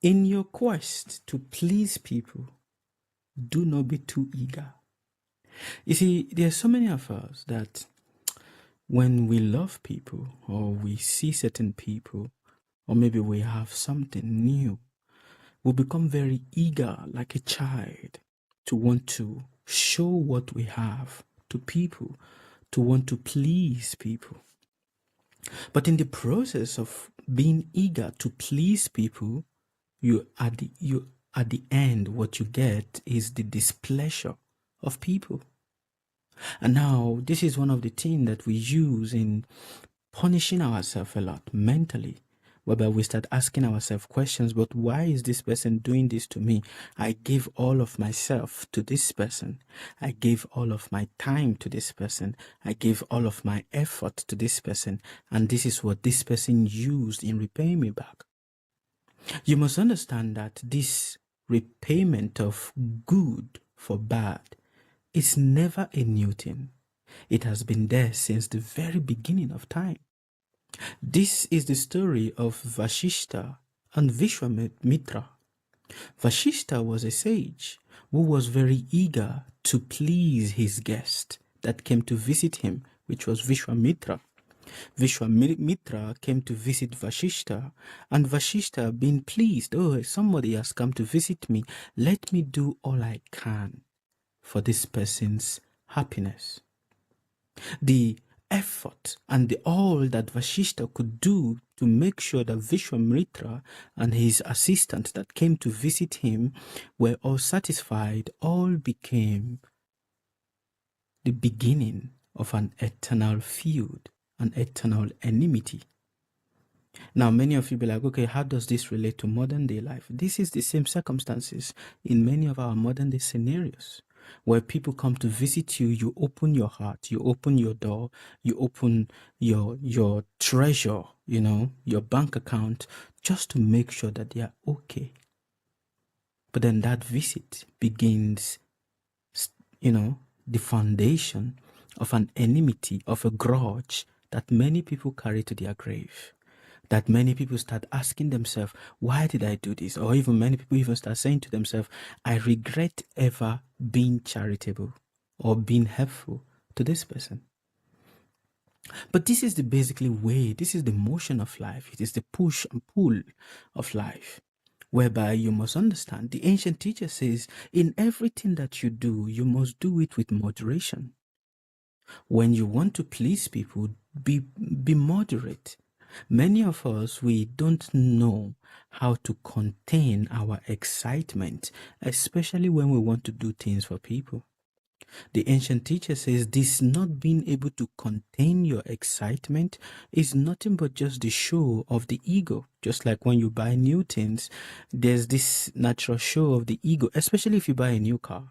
In your quest to please people, do not be too eager. You see, there are so many of us that when we love people or we see certain people, or maybe we have something new, we become very eager like a child to want to show what we have to people, to want to please people. But in the process of being eager to please people, you at the end what you get is the displeasure of people. And now this is one of the things that we use in punishing ourselves a lot mentally, whereby we start asking ourselves questions, but why is this person doing this to me? I gave all of myself to this person. I gave all of my time to this person. I gave all of my effort to this person. And this is what this person used in repaying me back. You must understand that this repayment of good for bad is never a new thing. It has been there since the very beginning of time. This is the story of Vashishta and Vishwamitra. Vashishta was a sage who was very eager to please his guest that came to visit him, which was Vishwamitra. Vishwamitra came to visit Vashishta, and Vashishta, being pleased, oh, somebody has come to visit me, let me do all I can for this person's happiness. The effort and the all that Vashishta could do to make sure that Vishwamitra and his assistant that came to visit him were all satisfied, all became the beginning of an eternal feud, an eternal enmity. Now, many of you be like, okay, how does this relate to modern day life? This is the same circumstances in many of our modern day scenarios. Where people come to visit you, you open your heart, you open your door, you open your treasure, your bank account, just to make sure that they are okay. But then that visit begins, the foundation of an enmity, of a grudge that many people carry to their grave. That many people start asking themselves, why did I do this? Or even many people even start saying to themselves, I regret ever being charitable or being helpful to this person. But this is the basically way, this is the motion of life. It is the push and pull of life, whereby you must understand. The ancient teacher says, in everything that you do, you must do it with moderation. When you want to please people, be moderate. Many of us, we don't know how to contain our excitement, especially when we want to do things for people. The ancient teacher says this not being able to contain your excitement is nothing but just the show of the ego. Just like when you buy new things, there's this natural show of the ego, especially if you buy a new car.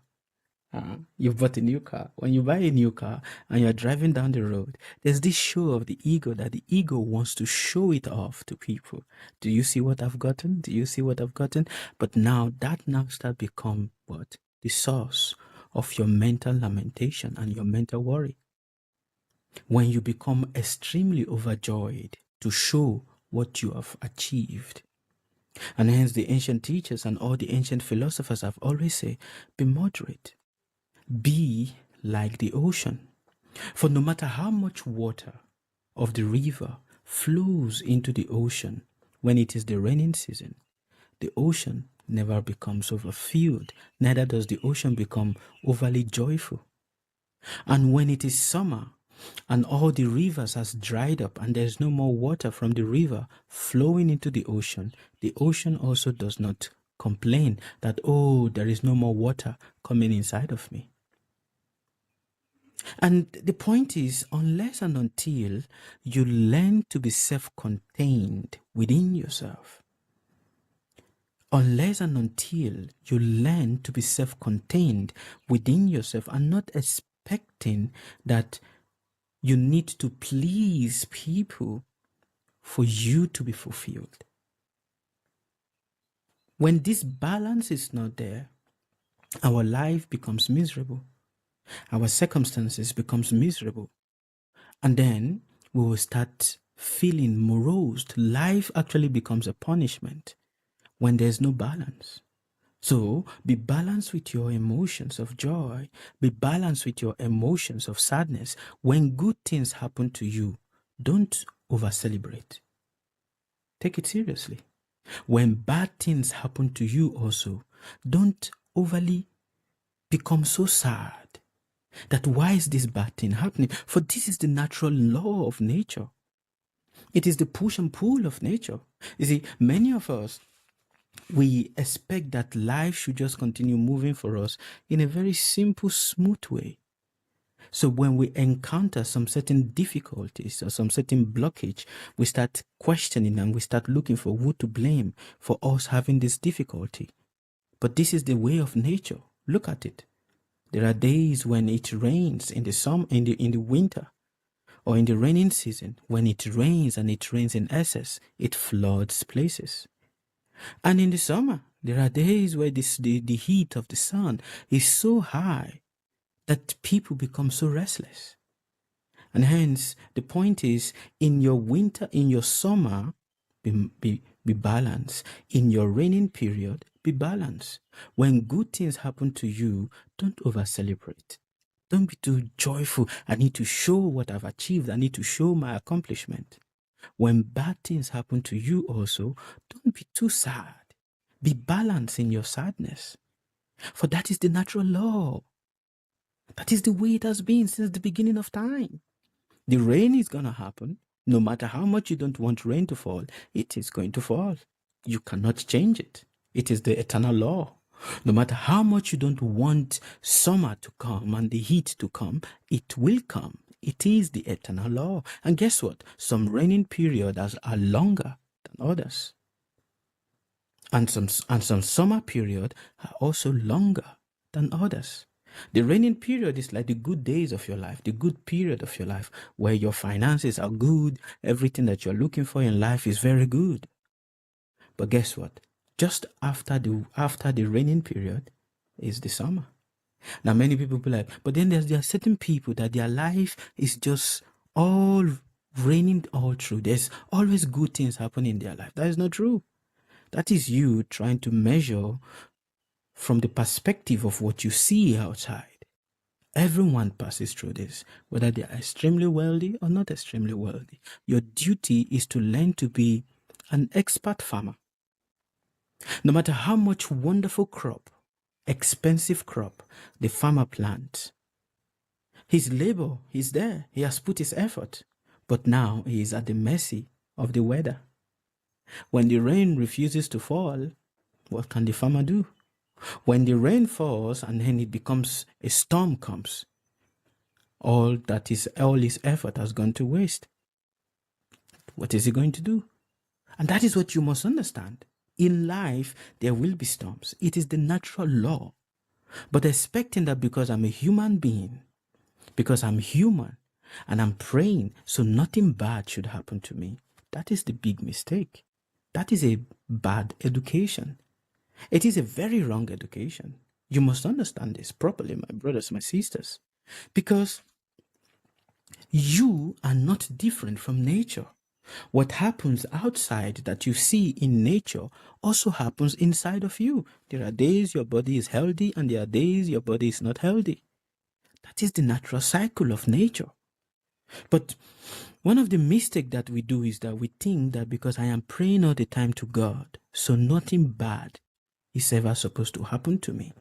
You've bought a new car. When you buy a new car and you're driving down the road, there's this show of the ego that the ego wants to show it off to people. Do you see what I've gotten? Do you see what I've gotten? But now that start become what? The source of your mental lamentation and your mental worry. When you become extremely overjoyed to show what you have achieved. And hence the ancient teachers and all the ancient philosophers have always said, be moderate. Be like the ocean. For no matter how much water of the river flows into the ocean when it is the raining season, the ocean never becomes overfilled, neither does the ocean become overly joyful. And when it is summer and all the rivers has dried up and there's no more water from the river flowing into the ocean also does not complain that, oh, there is no more water coming inside of me. And the point is, unless and until you learn to be self-contained within yourself, unless and until you learn to be self-contained within yourself and not expecting that you need to please people for you to be fulfilled. When this balance is not there, our life becomes miserable. Our circumstances becomes miserable. And then we will start feeling morose. Life actually becomes a punishment when there's no balance. So be balanced with your emotions of joy. Be balanced with your emotions of sadness. When good things happen to you, don't over-celebrate. Take it seriously. When bad things happen to you also, don't overly become so sad that why is this bad thing happening? For this is the natural law of nature. It is the push and pull of nature. You see, many of us, we expect that life should just continue moving for us in a very simple, smooth way. So when we encounter some certain difficulties or some certain blockage, we start questioning and we start looking for who to blame for us having this difficulty. But this is the way of nature. Look at it. There are days when it rains in the summer, in the winter, or in the raining season. When it rains and it rains in excess, it floods places. And in the summer, there are days where the heat of the sun is so high that people become so restless. And hence, the point is, in your winter, in your summer, be balanced. In your raining period, be balanced. When good things happen to you, don't over-celebrate. Don't be too joyful. I need to show what I've achieved. I need to show my accomplishment. When bad things happen to you also, don't be too sad. Be balanced in your sadness. For that is the natural law. That is the way it has been since the beginning of time. The rain is going to happen. No matter how much you don't want rain to fall, it is going to fall. You cannot change it. It is the eternal law. No matter how much you don't want summer to come and the heat to come, it will come. It is the eternal law. And guess what? Some raining periods are longer than others. And some summer periods are also longer than others. The raining period is like the good days of your life, the good period of your life, where your finances are good, everything that you're looking for in life is very good. But guess what? Just after the raining period is the summer. Now many people be like, but then there are certain people that their life is just all raining all through. There's always good things happening in their life. That is not true. That is you trying to measure from the perspective of what you see outside. Everyone passes through this, whether they are extremely wealthy or not extremely wealthy. Your duty is to learn to be an expert farmer. No matter how much wonderful crop, expensive crop the farmer plants, his labor is there. He has put his effort, but now he is at the mercy of the weather. When the rain refuses to fall, what can the farmer do? When the rain falls and then it becomes a storm comes, all his effort has gone to waste. What is he going to do? And that is what you must understand. In life, there will be storms. It is the natural law. But expecting that because I'm a human being, because I'm human, and I'm praying so nothing bad should happen to me, that is the big mistake. That is a bad education. It is a very wrong education. You must understand this properly, my brothers, my sisters, because you are not different from nature. What happens outside that you see in nature also happens inside of you. There are days your body is healthy and there are days your body is not healthy. That is the natural cycle of nature. But one of the mistakes that we do is that we think that because I am praying all the time to God, so nothing bad is ever supposed to happen to me.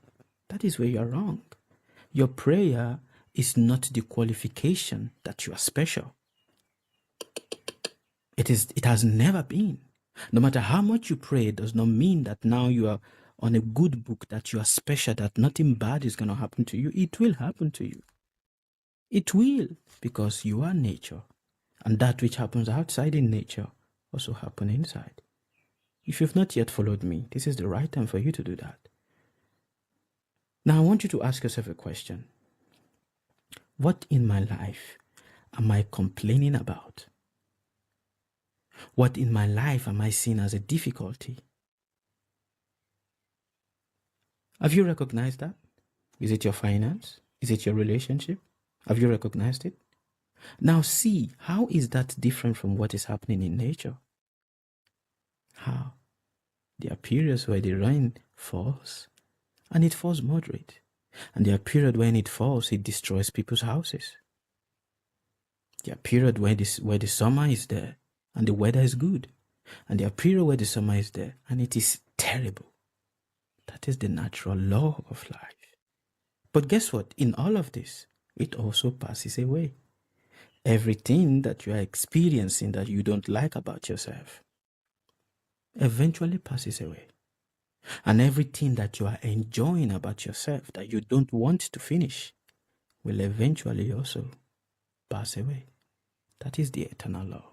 That is where you are wrong. Your prayer is not the qualification that you are special. It has never been. No matter how much you pray, does not mean that now you are on a good book, that you are special, that nothing bad is going to happen to you. It will happen to you. It will, because you are nature. And that which happens outside in nature also happen inside. If you've not yet followed me, this is the right time for you to do that. Now I want you to ask yourself a question. What in my life am I complaining about? What in my life am I seeing as a difficulty? Have you recognized that? Is it your finance? Is it your relationship? Have you recognized it? Now see, how is that different from what is happening in nature? How? There are periods where the rain falls, and it falls moderate. And there are periods when it falls, it destroys people's houses. There are periods where the summer is there, and the weather is good. And there are periods where the summer is there, and it is terrible. That is the natural law of life. But guess what? In all of this, it also passes away. Everything that you are experiencing that you don't like about yourself eventually passes away. And everything that you are enjoying about yourself that you don't want to finish will eventually also pass away. That is the eternal law.